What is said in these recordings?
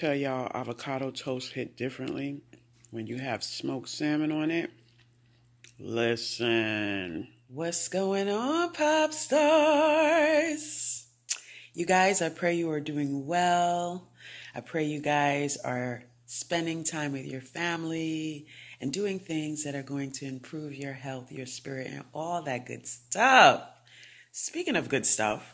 tell y'all avocado toast hit differently when you have smoked salmon on it. Listen. What's going on, pop stars? You guys, I pray you are doing well. I pray you guys are spending time with your family and doing things that are going to improve your health, your spirit, and all that good stuff. Speaking of good stuff,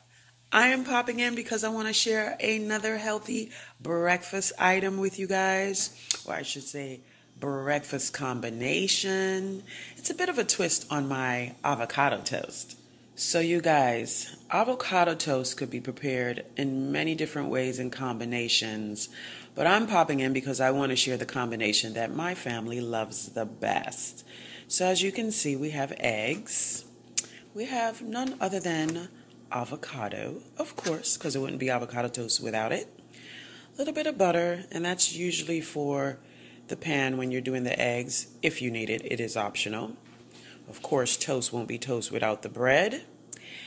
I am popping in because I want to share another healthy breakfast item with you guys, or I should say breakfast combination. It's a bit of a twist on my avocado toast. So you guys, avocado toast could be prepared in many different ways and combinations, but I'm popping in because I want to share the combination that my family loves the best. So as you can see, we have eggs. We have none other than avocado, of course, because it wouldn't be avocado toast without it. A little bit of butter, and that's usually for the pan when you're doing the eggs. If you need it, it is optional. Of course, toast won't be toast without the bread.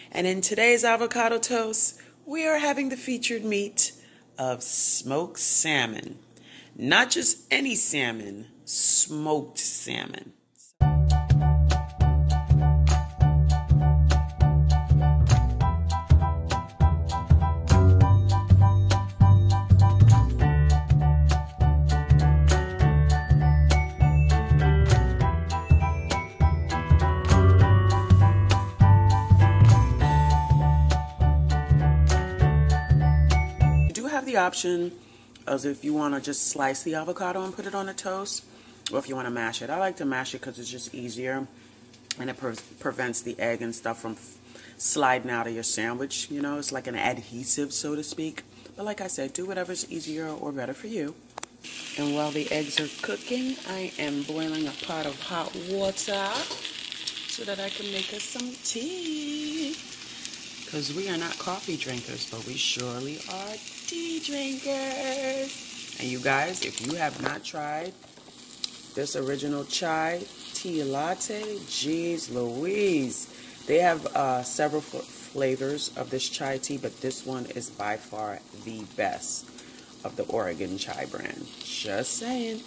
And in today's avocado toast, we are having the featured meat of smoked salmon. Not just any salmon, smoked salmon. The option as if you want to just slice the avocado and put it on the toast, or if you want to mash it. I like to mash it because it's just easier, and it prevents the egg and stuff from sliding out of your sandwich. You know, it's like an adhesive, so to speak. But like I said, do whatever's easier or better for you. And while the eggs are cooking, I am boiling a pot of hot water so that I can make us some tea. Because we are not coffee drinkers, but we surely are tea drinkers. And you guys, if you have not tried this original chai tea latte, geez Louise. They have several flavors of this chai tea, but this one is by far the best of the Oregon chai brand. Just saying.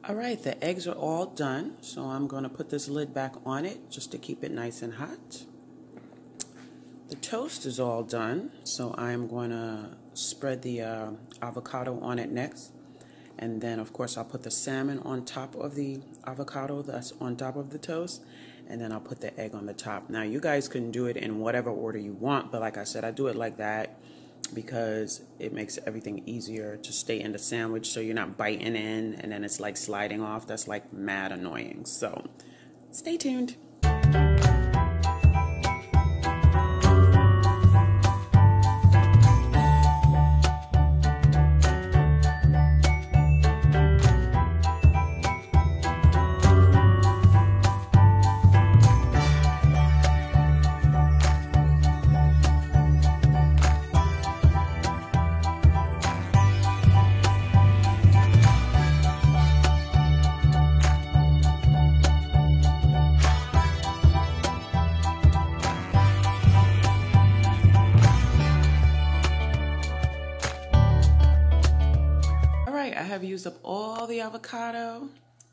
All right, the eggs are all done, so I'm going to put this lid back on it just to keep it nice and hot. The toast is all done, so I'm going to spread the avocado on it next. And then, of course, I'll put the salmon on top of the avocado that's on top of the toast. And then I'll put the egg on the top. Now, you guys can do it in whatever order you want, but like I said, I do it like that because it makes everything easier to stay in the sandwich so you're not biting in and then it's like sliding off. That's like mad annoying. So stay tuned. I have used up all the avocado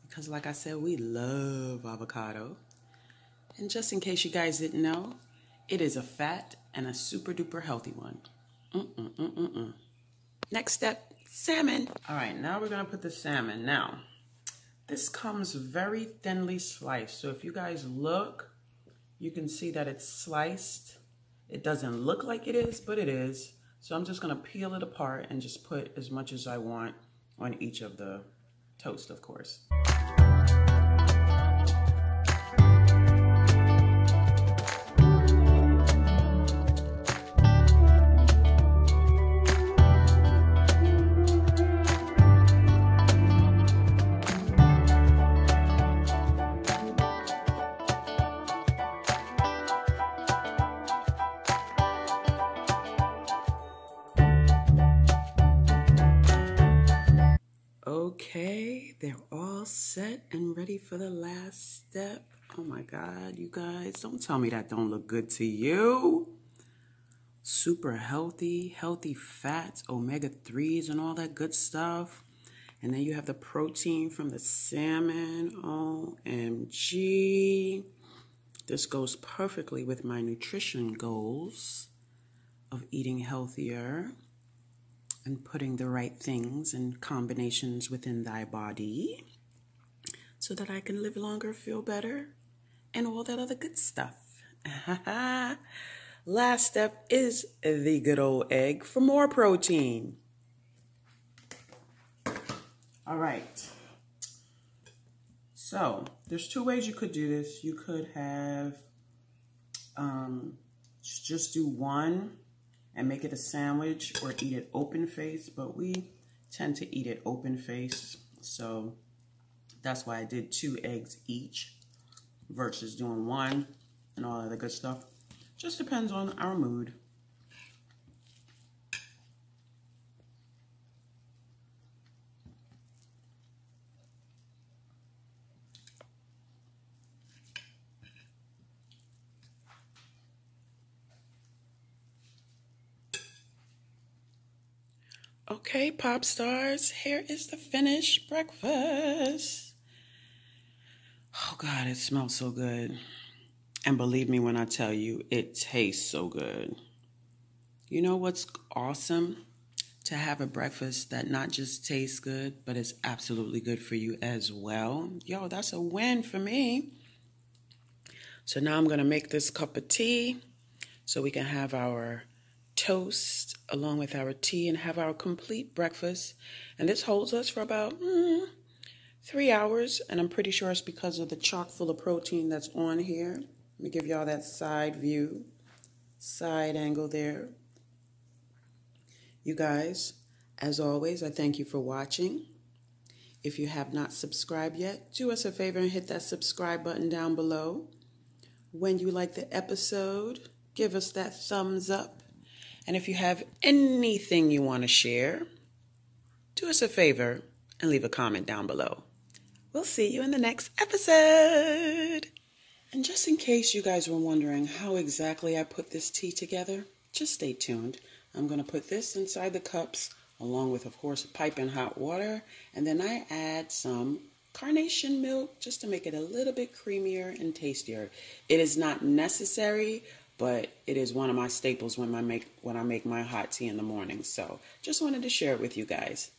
because, like I said, we love avocado. And just in case you guys didn't know, it is a fat and a super duper healthy one. Next step, salmon. All right, now we're going to put the salmon. Now, this comes very thinly sliced. So if you guys look, you can see that it's sliced. It doesn't look like it is, but it is. So I'm just going to peel it apart and just put as much as I want on each of the toast, of course. set and ready for the last step. Oh my God, you guys, don't tell me that don't look good to you. Super healthy, healthy fats, omega-3s and all that good stuff. And then you have the protein from the salmon. OMG. This goes perfectly with my nutrition goals of eating healthier and putting the right things and combinations within thy body so that I can live longer, feel better, and all that other good stuff. Last step is the good old egg for more protein. All right. So there's two ways you could do this. You could have just do one and make it a sandwich or eat it open face, but we tend to eat it open face. So that's why I did 2 eggs each versus doing one and all of the good stuff. Just depends on our mood. Okay, pop stars, here is the finished breakfast. Oh God, it smells so good. And believe me when I tell you, it tastes so good. You know what's awesome? To have a breakfast that not just tastes good, but is absolutely good for you as well. Yo, that's a win for me. So now I'm gonna make this cup of tea so we can have our toast along with our tea and have our complete breakfast. And this holds us for about 3 hours. And I'm pretty sure it's because of the chock full of protein that's on here. Let me give y'all that side view, side angle there. You guys, as always, I thank you for watching. If you have not subscribed yet, do us a favor and hit that subscribe button down below. When you like the episode, give us that thumbs up. And if you have anything you want to share, do us a favor and leave a comment down below. We'll see you in the next episode. And just in case you guys were wondering how exactly I put this tea together, just stay tuned. I'm going to put this inside the cups along with, of course, piping hot water. And then I add some carnation milk just to make it a little bit creamier and tastier. It is not necessary, but it is one of my staples when I make my hot tea in the morning. So just wanted to share it with you guys.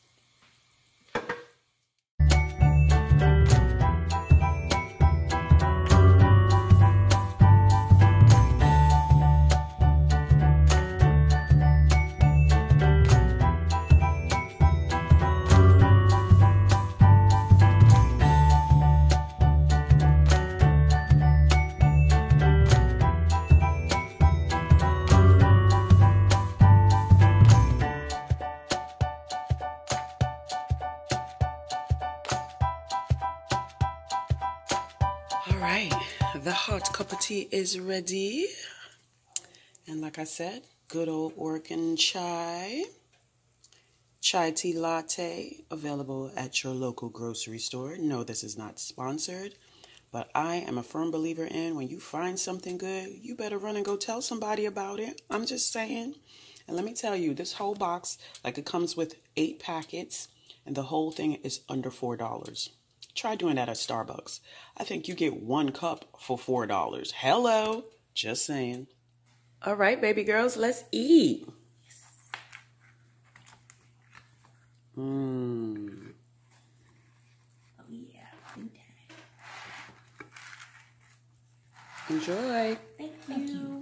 All right, the hot cup of tea is ready. And like I said, good old Oregon chai tea latte available at your local grocery store. No, this is not sponsored, but I am a firm believer in when you find something good, you better run and go tell somebody about it. I'm just saying. And let me tell you, this whole box, like it comes with 8 packets and the whole thing is under $4. Try doing that at Starbucks. I think you get 1 cup for $4. Hello, just saying. All right, baby girls, let's eat. Oh yeah, food time. Enjoy. Thank you.